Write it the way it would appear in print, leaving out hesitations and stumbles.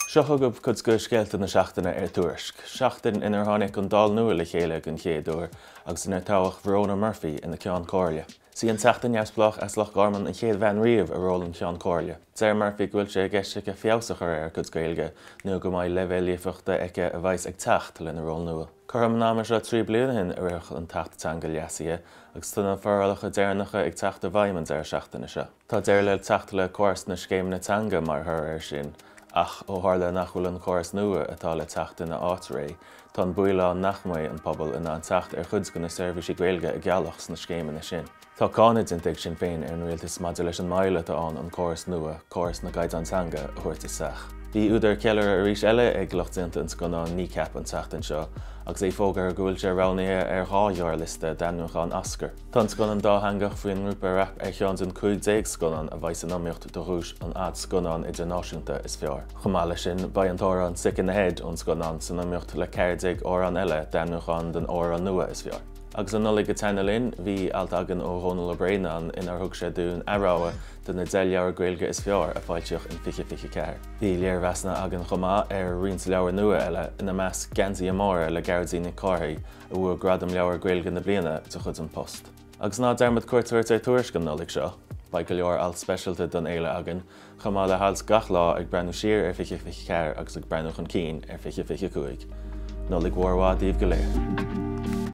Seocha go chud go scéalta na seachtaine Tuairisc. Seachtain inar tháinig an dal nua le chéile an chéadúir agus inar tábhacht Verona Murphy ina ceann cóirle. Sí an seachtain neamhsplach as lech garman an chéad bhean riamh a ról an ceann cóirle. Deir Murphy gohfuil sé gceiste go fiabhsachar ar chud gaeilge nó go mbeidh leibhéalaíochta ag a bhaith ag teacht lena ról nua. Chuirm náma seo 3 bliain hin a riach an teachtatanga leasaithe agus tuna forrálacha déirnacha ag teacht a bhaimans ar seachtaine seo. Tá déir le teacht le córas na scéimna tanga mar thar ar sin. Ach ó tharla nach bhfuil an córas nua atá le teacht ina áit ré, tá an buailleán nachmhaidh an pobal ina an teacht ar chuid go na seirbhísí gaeilge a geallachs na scéimeanna sin. Tá cáid in sin féin ar an rialtas maidir leis an maile an córas nua, córas na gaiidantanga a chuirt isteach. Bhí údar cealar a rís eile ag luchtínta an sconán níceap an teachtain seo, agus é fógar gúil sé rannaithe ar 2 liste denúchan ascar. Tá an sconán dáthangach faoin grúpa rap ar cheann an cuid sconán a bhaith an amíocht do rúis an ad sconán idirnáisiúnta is fearr. Chumála sin ba an tóra an sick in the head ón sconán san amíocht le 40 órán eile denúchan den órán nua is fearr. Agus an nulaigh go teanalinn, bhí againn ó Ronal Bréanan inar thug sé dún aráha den na deilleabhar gaeilge is fearr a fáilteoch in 2024. Bhí léarmheasna againn chomá ar rions leabhar nua eile ina meas gansaí amóra le gairdína cáthaí a bhuaigh gradam leabhar gaeilge na bliana do chud an post. Agus ná dermad cuairteoirt Tuairisc an nulaigh seo, ba go leor alt speisialta don éile againn, chomá le hals gach lá ag brenn siar ar 2024 agus ag brennach an cín ar 2025. Nulaigh mhórmhá díobh go léir.